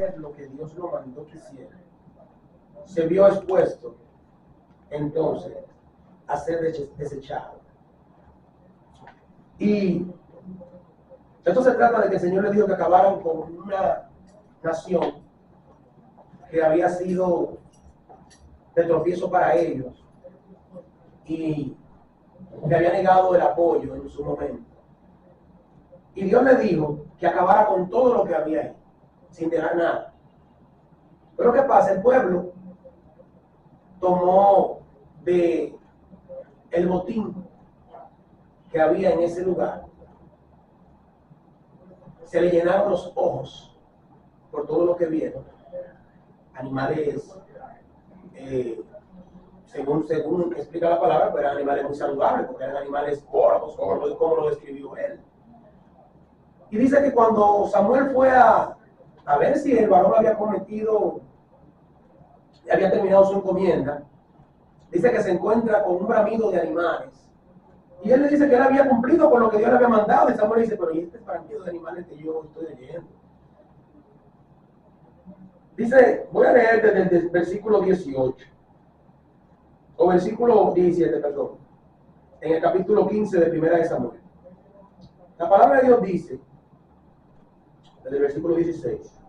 hacer lo que Dios lo mandó que hiciera, se vio expuesto entonces a ser desechado. Y esto se trata de que el Señor le dijo que acabaran con una nación que había sido de tropiezo para ellos y que había negado el apoyo en su momento. Y Dios le dijo que acabara con todo lo que había ahí, sin dejar nada. Pero ¿qué pasa? El pueblo tomó de el botín que había en ese lugar. Se le llenaron los ojos por todo lo que vieron. Animales, según explica la palabra, pues eran animales muy saludables, porque eran animales gordos, como lo describió él. Y dice que cuando Samuel fue a ver si el varón había terminado su encomienda, dice que se encuentra con un bramido de animales. Y él le dice que él había cumplido con lo que Dios le había mandado. Y Samuel le dice, pero ¿y este bramido de animales que yo estoy leyendo? Dice, voy a leer desde el versículo 18, o versículo 17, perdón, en el capítulo 15 de Primera de Samuel. La palabra de Dios dice, desde el versículo 16,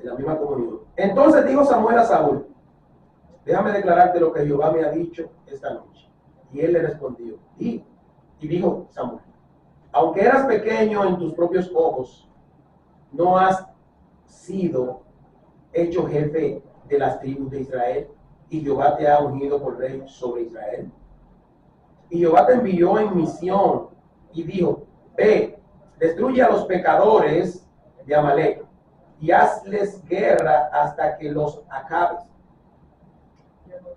en la misma comunión. Entonces dijo Samuel a Saúl, déjame declararte lo que Jehová me ha dicho esta noche. Y él le respondió, y dijo Samuel, aunque eras pequeño en tus propios ojos, no has sido hecho jefe de las tribus de Israel, y Jehová te ha ungido por rey sobre Israel. Y Jehová te envió en misión, y dijo, ve, destruye a los pecadores de Amalek, y hazles guerra hasta que los acabes.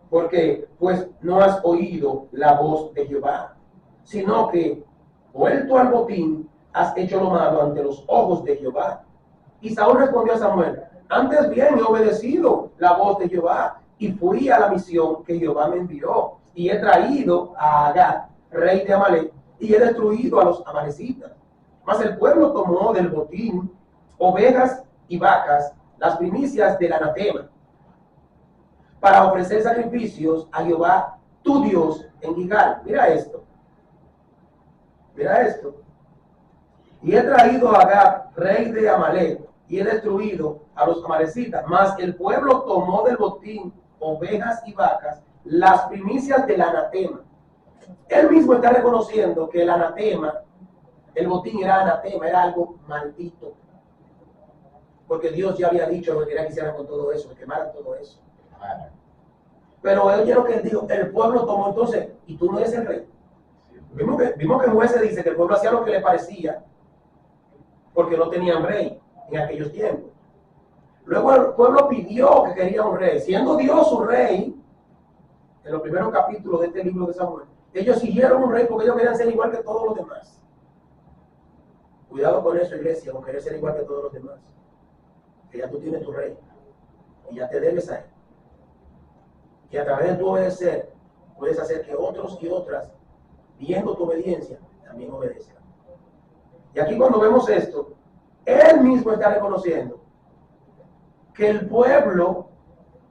Porque pues no has oído la voz de Jehová, sino que, vuelto al botín, has hecho lo malo ante los ojos de Jehová. Y Saúl respondió a Samuel, antes bien he obedecido la voz de Jehová, y fui a la misión que Jehová me envió, y he traído a Agag, rey de Amalek, y he destruido a los amalecitas. Mas el pueblo tomó del botín ovejas y vacas, las primicias del anatema, para ofrecer sacrificios a Jehová, tu Dios, en Gilgal. Mira esto. Mira esto. Y he traído a Agag, rey de Amalek, y he destruido a los amalecitas. Mas el pueblo tomó del botín ovejas y vacas, las primicias del anatema. Él mismo está reconociendo que el anatema, el botín era anatema, era algo maldito. Porque Dios ya había dicho lo que quería que hicieran con todo eso, que quemaran todo eso. Pero él lo que él dijo, el pueblo tomó entonces, y tú no eres el rey. Vimos que Moisés dice que el pueblo hacía lo que le parecía, porque no tenían rey en aquellos tiempos. Luego el pueblo pidió que quería un rey, siendo Dios su rey. En los primeros capítulos de este libro de Samuel, ellos siguieron un rey porque ellos querían ser igual que todos los demás. Cuidado con eso, iglesia, con querer ser igual que todos los demás. Que ya tú tienes tu rey y ya te debes a él. Que a través de tu obedecer puedes hacer que otros y otras, viendo tu obediencia, también obedezcan. Y aquí cuando vemos esto, él mismo está reconociendo que el pueblo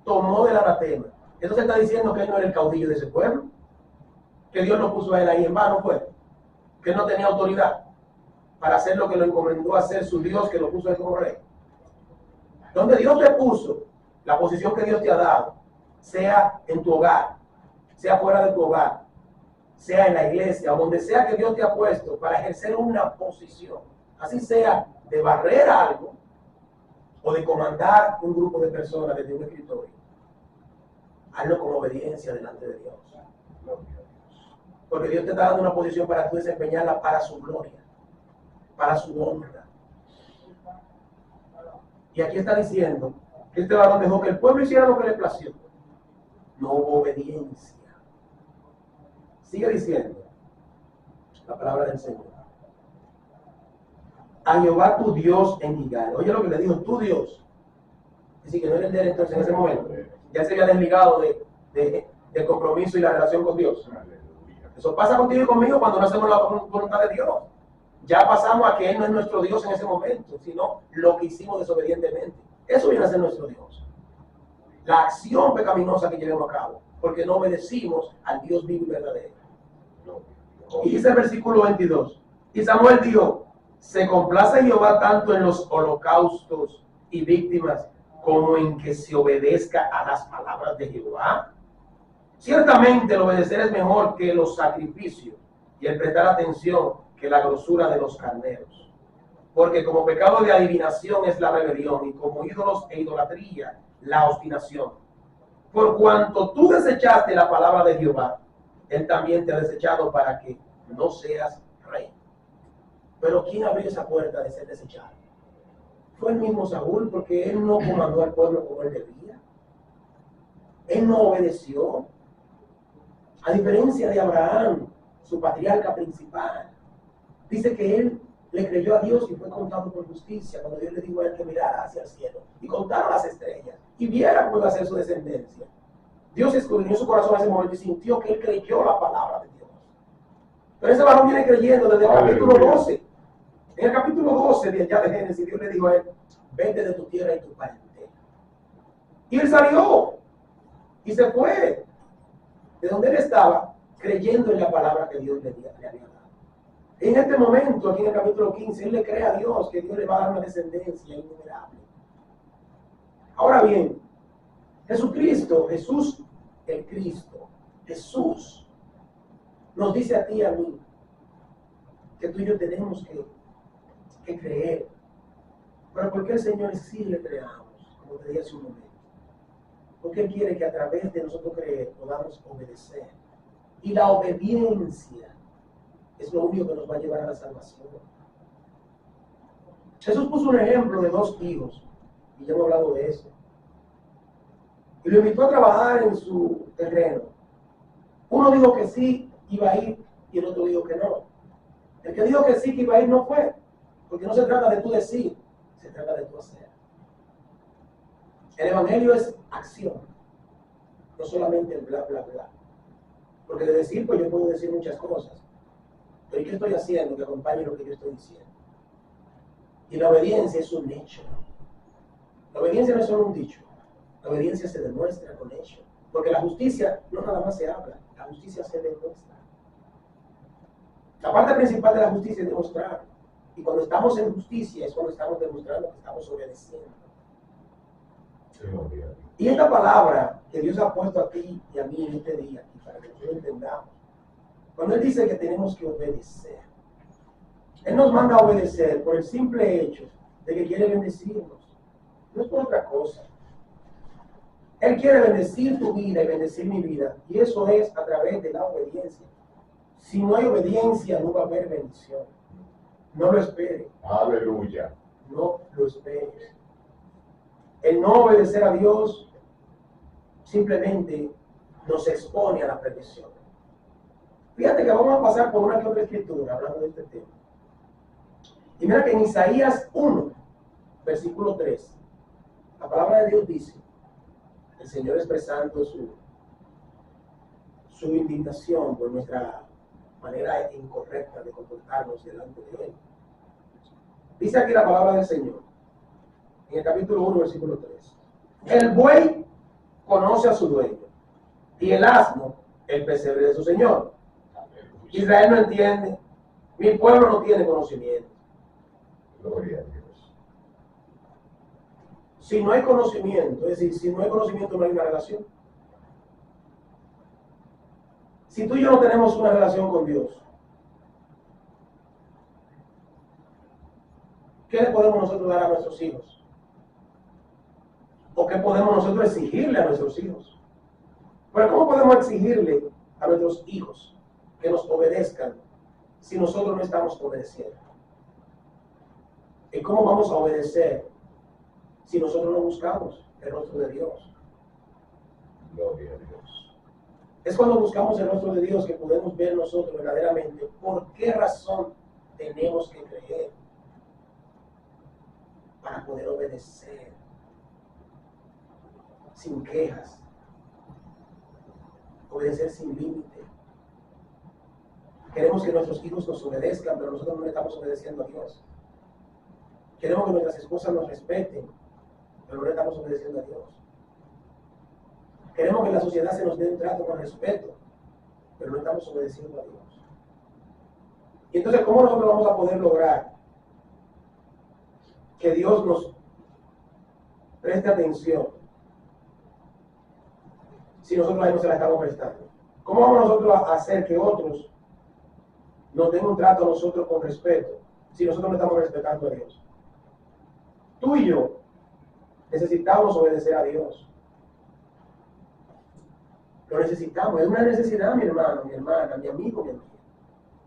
tomó del anatema. Eso se está diciendo que él no era el caudillo de ese pueblo, que Dios no puso a él ahí en vano, pues, que él no tenía autoridad para hacer lo que lo encomendó a hacer su Dios, que lo puso él como rey. Donde Dios te puso, la posición que Dios te ha dado, sea en tu hogar, sea fuera de tu hogar, sea en la iglesia, o donde sea que Dios te ha puesto para ejercer una posición, así sea de barrer algo o de comandar un grupo de personas desde un escritorio, hazlo con obediencia delante de Dios. Porque Dios te está dando una posición para tú desempeñarla para su gloria, para su honra. Y aquí está diciendo que este varón dejó que el pueblo hiciera lo que le plació. No hubo obediencia. Sigue diciendo la palabra del Señor. A Jehová tu Dios en Gilgal. Oye lo que le dijo, tu Dios. Es decir, que no era el de él entonces en ese momento. Ya se había desligado del compromiso y la relación con Dios. Eso pasa contigo y conmigo cuando no hacemos la voluntad de Dios. Ya pasamos a que Él no es nuestro Dios en ese momento, sino lo que hicimos desobedientemente. Eso viene a ser nuestro Dios. La acción pecaminosa que llevemos a cabo, porque no obedecimos al Dios vivo y verdadero. Y dice el versículo 22, y Samuel dijo, se complace Jehová tanto en los holocaustos y víctimas como en que se obedezca a las palabras de Jehová. Ciertamente el obedecer es mejor que los sacrificios y el prestar atención que la grosura de los carneros. Porque como pecado de adivinación es la rebelión y como ídolos e idolatría la obstinación. Por cuanto tú desechaste la palabra de Jehová, él también te ha desechado para que no seas rey. Pero ¿quién abrió esa puerta de ser desechado? Fue el mismo Saúl, porque él no comandó al pueblo como él debía. Él no obedeció. A diferencia de Abraham, su patriarca principal, dice que él le creyó a Dios y fue contado por justicia cuando Dios le dijo a él que mirara hacia el cielo y contara las estrellas y viera cómo iba a ser su descendencia. Dios escudriñó su corazón en ese momento y sintió que él creyó la palabra de Dios. Pero ese varón viene creyendo desde el capítulo 12. En el capítulo 12 de allá de Génesis, Dios le dijo a él, vete de tu tierra y tu parentela. Y él salió y se fue de donde él estaba, creyendo en la palabra que Dios le había dado. En este momento, aquí en el capítulo 15, él le cree a Dios que Dios le va a dar una descendencia innumerable. Ahora bien, Jesucristo, Jesús el Cristo, Jesús, nos dice a ti y a mí que tú y yo tenemos que creer. Pero ¿por qué el Señor sí le creamos? Como te dije hace un momento. Porque Él quiere que a través de nosotros creer podamos obedecer. Y la obediencia es lo único que nos va a llevar a la salvación. Jesús puso un ejemplo de dos hijos, y ya hemos hablado de eso. Y lo invitó a trabajar en su terreno. Uno dijo que sí iba a ir y el otro dijo que no. El que dijo que sí que iba a ir no fue, porque no se trata de tú decir, se trata de tú hacer. El evangelio es acción, no solamente el bla bla bla. Porque de decir, pues yo puedo decir muchas cosas, pero ¿qué estoy haciendo que acompañe lo que yo estoy diciendo? Y la obediencia es un hecho. La obediencia no es solo un dicho. La obediencia se demuestra con hecho. Porque la justicia no nada más se habla, la justicia se demuestra. La parte principal de la justicia es demostrar. Y cuando estamos en justicia es cuando estamos demostrando que estamos obedeciendo. Y esta palabra que Dios ha puesto a ti y a mí en este día, y para que nosotros entendamos, cuando Él dice que tenemos que obedecer, Él nos manda a obedecer por el simple hecho de que quiere bendecirnos. No es por otra cosa. Él quiere bendecir tu vida y bendecir mi vida. Y eso es a través de la obediencia. Si no hay obediencia, no va a haber bendición. No lo esperes. Aleluya. No lo esperes. El no obedecer a Dios simplemente nos expone a la perdición. Fíjate que vamos a pasar por una que otra escritura hablando de este tema. Y mira que en Isaías 1, versículo 3, la palabra de Dios dice, el Señor expresando su indignación por nuestra manera incorrecta de comportarnos delante de Él. Dice aquí la palabra del Señor, en el capítulo 1, versículo 3. El buey conoce a su dueño, y el asno el pesebre de su señor. Israel no entiende, mi pueblo no tiene conocimiento. Gloria a Dios. Si no hay conocimiento, es decir, si no hay conocimiento no hay una relación. Si tú y yo no tenemos una relación con Dios, ¿qué le podemos nosotros dar a nuestros hijos? ¿O qué podemos nosotros exigirle a nuestros hijos? Pero ¿cómo podemos exigirle a nuestros hijos que nos obedezcan si nosotros no estamos obedeciendo? ¿Y cómo vamos a obedecer si nosotros no buscamos el rostro de Dios? Gloria a Dios. Es cuando buscamos el rostro de Dios que podemos ver nosotros verdaderamente por qué razón tenemos que creer para poder obedecer sin quejas, obedecer sin límite. Queremos que nuestros hijos nos obedezcan, pero nosotros no le estamos obedeciendo a Dios. Queremos que nuestras esposas nos respeten, pero no le estamos obedeciendo a Dios. Queremos que en la sociedad se nos dé un trato con respeto, pero no estamos obedeciendo a Dios. Y entonces, ¿cómo nosotros vamos a poder lograr que Dios nos preste atención si nosotros a Él no se la estamos prestando? ¿Cómo vamos nosotros a hacer que otros nos den un trato a nosotros con respeto si nosotros no estamos respetando a Dios? Tú y yo necesitamos obedecer a Dios. Lo necesitamos, es una necesidad, mi hermano, mi hermana, mi amigo, mi amiga.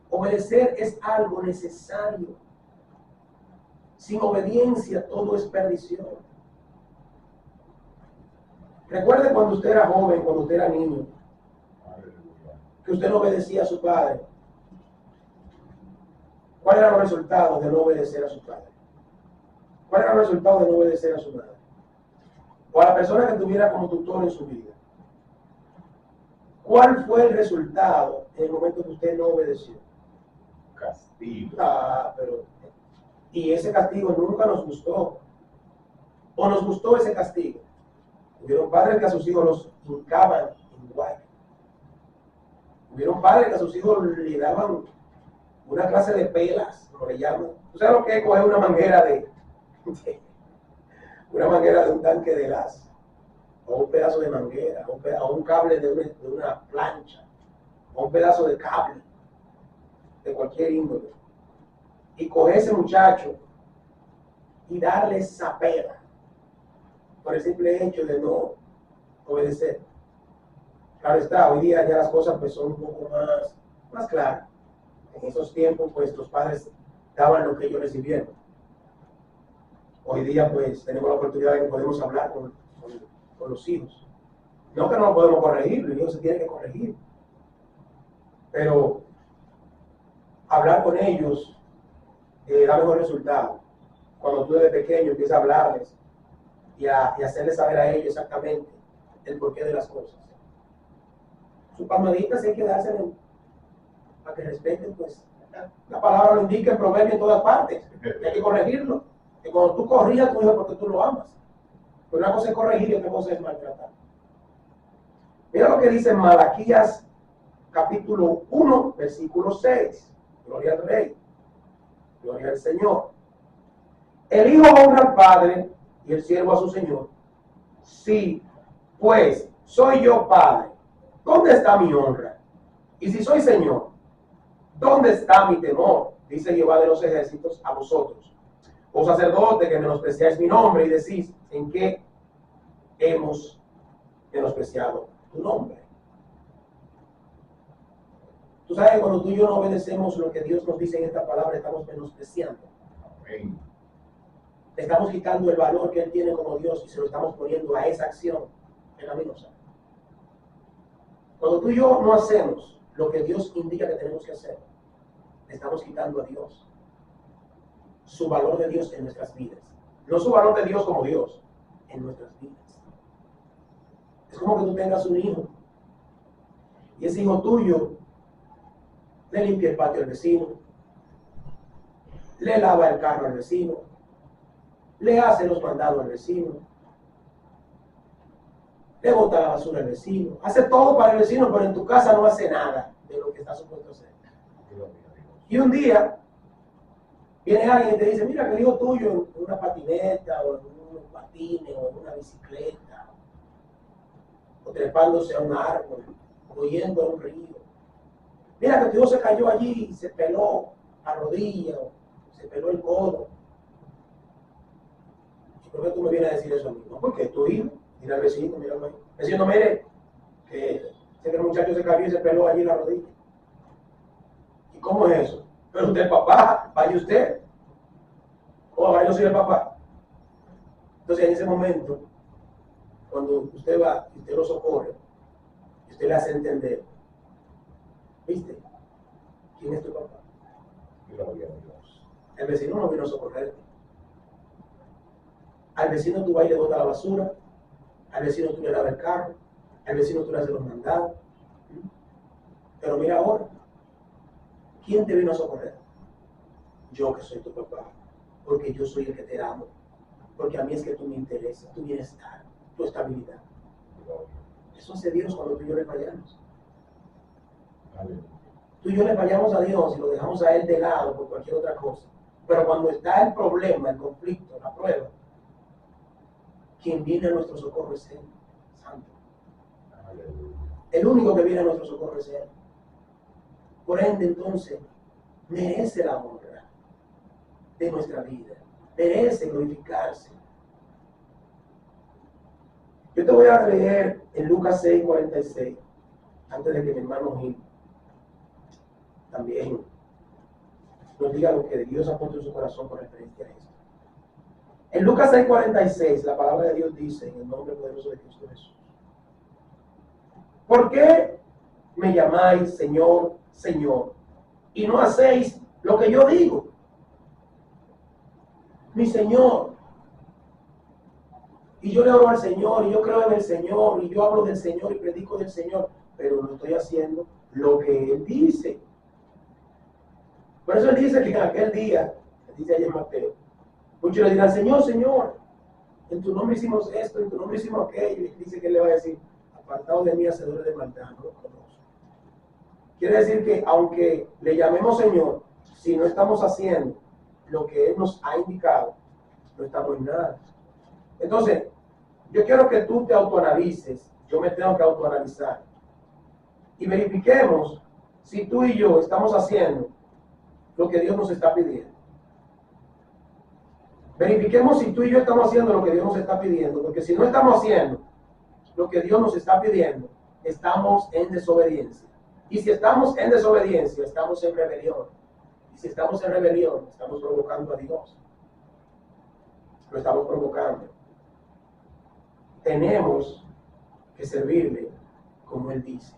Obedecer es algo necesario. Sin obediencia todo es perdición. Recuerde cuando usted era joven, cuando usted era niño, que usted no obedecía a su padre. ¿Cuáles eran los resultados de no obedecer a su padre? ¿Cuáles eran los resultados de no obedecer a su madre? O a la persona que tuviera como tutor en su vida. ¿Cuál fue el resultado en el momento que usted no obedeció? Castigo. Y ese castigo nunca nos gustó. ¿O nos gustó ese castigo? Hubieron padres que a sus hijos los hincaban en guay. Hubieron padres que a sus hijos le daban una clase de pelas, como le llaman. ¿Tú sabes lo que es coger una manguera una manguera de un tanque de gas? O un pedazo de manguera, o un cable de una plancha, o un pedazo de cable, de cualquier índole. Y coger ese muchacho y darle esa pela por el simple hecho de no obedecer. Claro está, hoy día ya las cosas pues son un poco más claras. En esos tiempos pues los padres daban lo que ellos recibieron. Hoy día pues tenemos la oportunidad de que podemos hablar con los hijos. No que no lo podemos corregir, los hijos se tienen que corregir. Pero hablar con ellos da mejor resultado. Cuando tú desde pequeño empiezas a hablarles y hacerles saber a ellos exactamente el porqué de las cosas. Sus palmaditas hay que dárselas para que respeten, pues. La palabra lo indica en proverbio en todas partes. Hay que corregirlo. Que cuando tú corrijas a tu hijo porque tú lo amas. Pero una cosa es corregir y otra cosa es maltratar. Mira lo que dice en Malaquías capítulo 1, versículo 6. Gloria al Rey. Gloria al Señor. El hijo honra al padre y el siervo a su señor. Sí, pues soy yo padre, ¿dónde está mi honra? Y si soy señor, ¿dónde está mi temor? Dice Jehová de los ejércitos a vosotros, oh sacerdote, que menospreciáis mi nombre y decís, ¿en qué hemos menospreciado tu nombre? Tú sabes que cuando tú y yo no obedecemos lo que Dios nos dice en esta palabra, estamos menospreciando. Amén. Estamos quitando el valor que Él tiene como Dios y se lo estamos poniendo a esa acción pecaminosa. Cuando tú y yo no hacemos lo que Dios indica que tenemos que hacer, le estamos quitando a Dios su valor de Dios en nuestras vidas. No su valor de Dios como Dios, en nuestras vidas. Es como que tú tengas un hijo y ese hijo tuyo le limpia el patio al vecino, le lava el carro al vecino, le hace los mandados al vecino, le bota la basura al vecino, hace todo para el vecino, pero en tu casa no hace nada de lo que está supuesto hacer. Y un día viene alguien y te dice, mira que el hijo tuyo en una patineta o en unos patines o en una bicicleta o trepándose a un árbol o yendo a un río. Mira que tu hijo se cayó allí y se peló la rodilla o se peló el codo. ¿Y por qué tú me vienes a decir eso a mí? No, porque es tu hijo. Mira al vecino, mira al vecino. Vecino, mire, que el muchacho se cayó y se peló allí la rodilla. ¿Y cómo es eso? Pero usted es papá, vaya usted. O ahora yo soy el papá. Entonces en ese momento, cuando usted va y usted lo socorre, y usted le hace entender, ¿viste? ¿Quién es tu papá? Gloria a Dios. El vecino no vino a socorrerte. Al vecino tú vas y le botas la basura, al vecino tú le lavas el carro, al vecino tú le haces los mandados. Pero mira ahora, ¿quién te vino a socorrer? Yo que soy tu papá, porque yo soy el que te amo. Porque a mí es que tú me interesas, tu bienestar, tu estabilidad. Gloria. Eso hace Dios cuando tú y yo le fallamos. Aleluya. Tú y yo le fallamos a Dios y lo dejamos a Él de lado por cualquier otra cosa. Pero cuando está el problema, el conflicto, la prueba, quien viene a nuestro socorro es Él, Santo. Aleluya. El único que viene a nuestro socorro es Él. Por ende, entonces, merece la honra de nuestra vida. Merece glorificarse. Yo te voy a leer en Lucas 6:46, antes de que mi hermano Gil también nos diga lo que Dios ha puesto en su corazón con referencia a esto. En Lucas 6:46, la palabra de Dios dice, en el nombre poderoso de Cristo Jesús: ¿por qué me llamáis Señor, Señor, y no hacéis lo que yo digo? Mi Señor. Y yo le oro al Señor, y yo creo en el Señor, y yo hablo del Señor y predico del Señor, pero no estoy haciendo lo que Él dice. Por eso Él dice que en aquel día, dice allá en Mateo, muchos le dirán: Señor, Señor, en tu nombre hicimos esto, en tu nombre hicimos aquello. Y dice que Él le va a decir: apartado de mí, hacedores de maldad, no lo conozco. Quiere decir que aunque le llamemos Señor, si no estamos haciendo lo que Él nos ha indicado, no estamos en nada. Entonces, yo quiero que tú te autoanalices, yo me tengo que autoanalizar, y verifiquemos si tú y yo estamos haciendo lo que Dios nos está pidiendo. Verifiquemos si tú y yo estamos haciendo lo que Dios nos está pidiendo, porque si no estamos haciendo lo que Dios nos está pidiendo, estamos en desobediencia. Y si estamos en desobediencia, estamos en rebelión. Y si estamos en rebelión, estamos provocando a Dios. Lo estamos provocando. Tenemos que servirle como Él dice.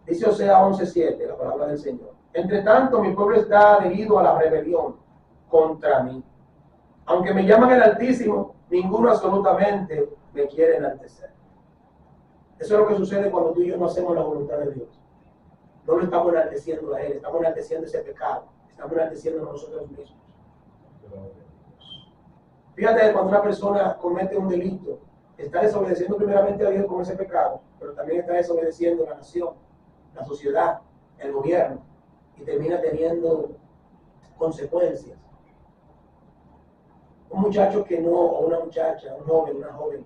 Dice Osea 11:7, la palabra del Señor: entre tanto, mi pueblo está adherido a la rebelión contra mí. Aunque me llaman el Altísimo, ninguno absolutamente me quiere enaltecer. Eso es lo que sucede cuando tú y yo no hacemos la voluntad de Dios. No lo estamos enalteciendo a Él, estamos enalteciendo ese pecado, estamos enalteciendo a nosotros mismos. Fíjate, cuando una persona comete un delito, está desobedeciendo primeramente a Dios con ese pecado, pero también está desobedeciendo a la nación, la sociedad, el gobierno, y termina teniendo consecuencias. Un muchacho que no, o una muchacha, un joven, una joven,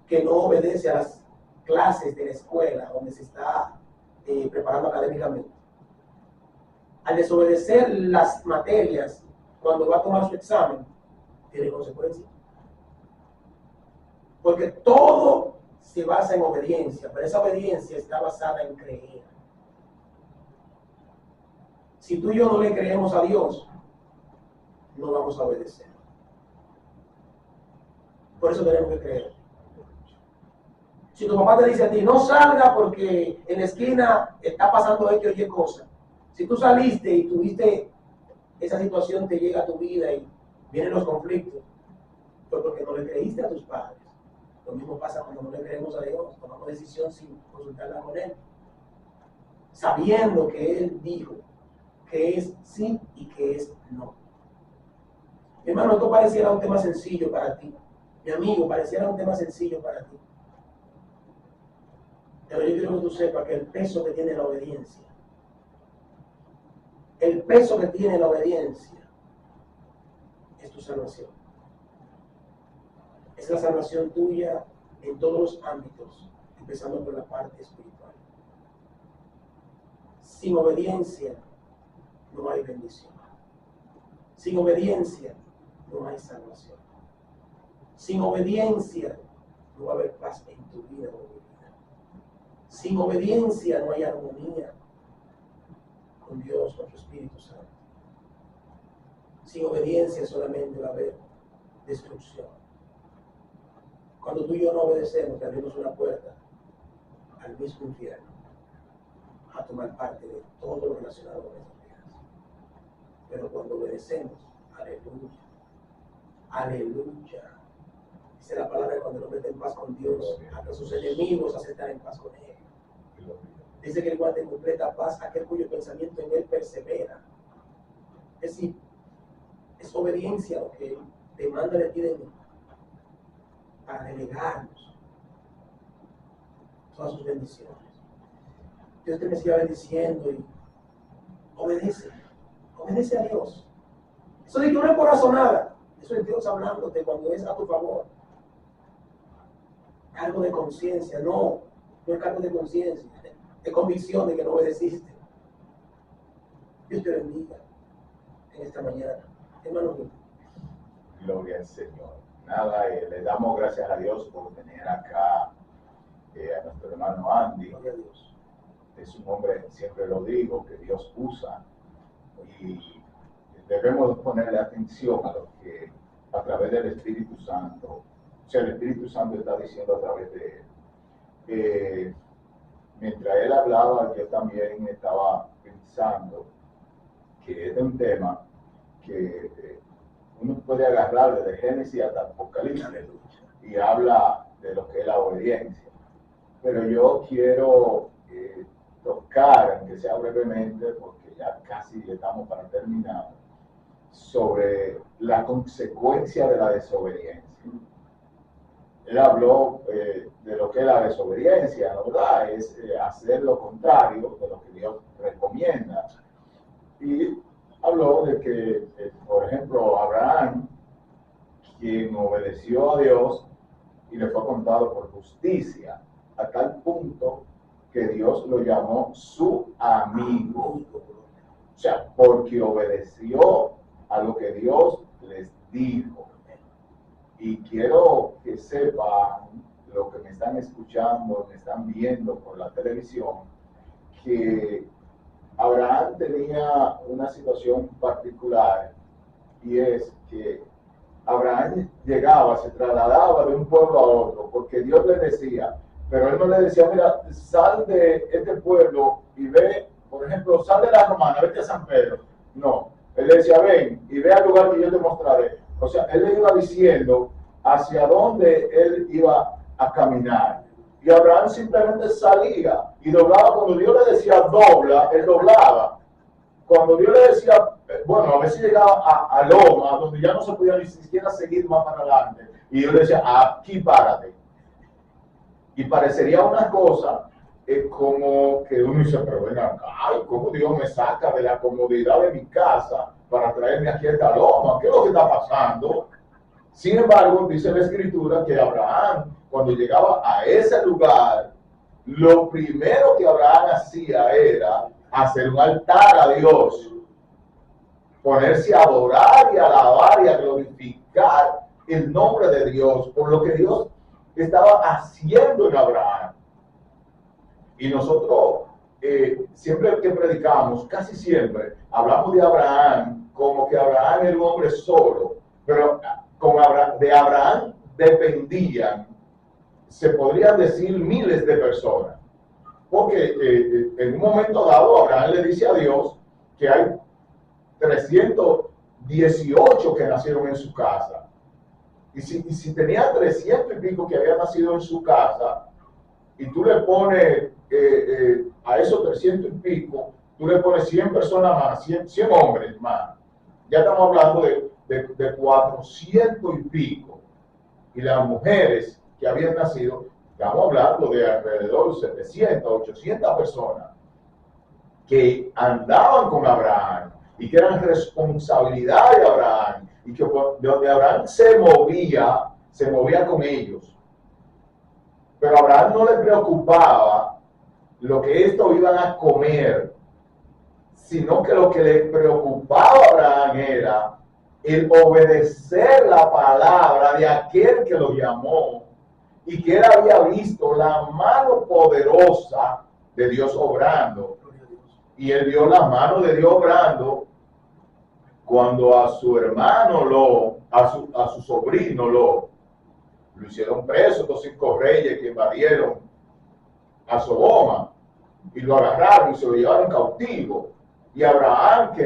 que no obedece a las clases de la escuela donde se está preparando académicamente, al desobedecer las materias cuando va a tomar su examen, tiene consecuencias. Porque todo se basa en obediencia, pero esa obediencia está basada en creer. Si tú y yo no le creemos a Dios, no vamos a obedecer. Por eso tenemos que creer. Si tu papá te dice a ti: no salga porque en la esquina está pasando X o Y cosa. Si tú saliste y tuviste esa situación, te llega a tu vida y vienen los conflictos, fue porque no le creíste a tus padres. Lo mismo pasa cuando no le creemos a Dios, tomamos decisión sin consultarla con Él, sabiendo que Él dijo que es sí y que es no. Mi hermano, esto pareciera un tema sencillo para ti. Mi amigo, pareciera un tema sencillo para ti. Pero yo quiero que tú sepas que el peso que tiene la obediencia, el peso que tiene la obediencia, es tu salvación. Es la salvación tuya en todos los ámbitos, empezando por la parte espiritual. Sin obediencia no hay bendición. Sin obediencia no hay salvación. Sin obediencia no va a haber paz en tu vida o en mi vida. Sin obediencia no hay armonía con Dios, con tu Espíritu Santo. Sin obediencia solamente va a haber destrucción. Cuando tú y yo no obedecemos, te abrimos una puerta al mismo infierno, a tomar parte de todo lo relacionado con esas vidas. Pero cuando obedecemos, aleluya, aleluya. Dice la palabra: cuando el hombre está en paz con Dios, hasta sus enemigos aceptan en paz con Él. Dice que Él guarda en completa paz aquel cuyo pensamiento en Él persevera. Es decir, es obediencia lo que Él demanda de ti de mí para delegarnos todas sus bendiciones. Dios te me siga bendiciendo y obedece a Dios. Eso de que una corazonada, eso es Dios hablándote cuando es a tu favor. Cargo de conciencia, no es cargo de conciencia, de convicción de que no obedeciste. Dios te bendiga en esta mañana. Hermano mío. Gloria al Señor. Nada, le damos gracias a Dios por tener acá a nuestro hermano Andy. Gloria a Dios. Es un hombre, siempre lo digo, que Dios usa y debemos ponerle atención a lo que a través del Espíritu Santo, o sea, el Espíritu Santo está diciendo a través de él. Mientras él hablaba, yo también estaba pensando que este es un tema que uno puede agarrar desde Génesis hasta Apocalipsis y habla de lo que es la obediencia. Pero yo quiero tocar, aunque sea brevemente, porque ya casi estamos para terminar, sobre la consecuencia de la desobediencia. Él habló de lo que es la desobediencia, ¿verdad? Es hacer lo contrario de lo que Dios recomienda. Y habló de que, por ejemplo, Abraham, quien obedeció a Dios y le fue contado por justicia, a tal punto que Dios lo llamó su amigo. O sea, porque obedeció a lo que Dios les dijo. Y quiero que sepan, los que me están escuchando, me están viendo por la televisión, que Abraham tenía una situación particular, y es que Abraham llegaba, se trasladaba de un pueblo a otro, porque Dios le decía, pero él no le decía, mira, sal de este pueblo y ve, por ejemplo, sal de la Romana, vete a San Pedro. No, él le decía, ven y ve al lugar que yo te mostraré. O sea, él le iba diciendo hacia dónde él iba a caminar. Y Abraham simplemente salía y doblaba. Cuando Dios le decía dobla, él doblaba. Cuando Dios le decía, bueno, a veces llegaba a Loma, donde ya no se podía ni siquiera seguir más para adelante. Y Dios le decía, aquí párate. Y parecería una cosa como que uno dice, pero ven acá, ¿cómo Dios me saca de la comodidad de mi casa para traerme aquí a esta loma? ¿Qué es lo que está pasando? Sin embargo, dice la Escritura que Abraham, cuando llegaba a ese lugar, lo primero que Abraham hacía era hacer un altar a Dios, ponerse a adorar y a alabar y a glorificar el nombre de Dios por lo que Dios estaba haciendo en Abraham. Y nosotros siempre que predicamos, casi siempre hablamos de Abraham como que Abraham era un hombre solo, pero de Abraham dependían, se podrían decir, miles de personas, porque en un momento dado Abraham le dice a Dios que hay 318 que nacieron en su casa. Y si tenía 300 y pico que habían nacido en su casa, y tú le pones a esos 300 y pico, tú le pones 100 personas más, 100 hombres más, ya estamos hablando de 400 y pico. Y las mujeres que habían nacido, estamos hablando de alrededor de 700, 800 personas que andaban con Abraham y que eran responsabilidad de Abraham, y que donde Abraham se movía con ellos. Pero a Abraham no le preocupaba lo que estos iban a comer, sino que lo que le preocupaba a Abraham era el obedecer la palabra de aquel que lo llamó y que él había visto la mano poderosa de Dios obrando. Y él vio la mano de Dios obrando cuando a su hermano a su sobrino lo hicieron preso, los 5 reyes que invadieron a Sodoma, y lo agarraron y se lo llevaron cautivo. Y Abraham, que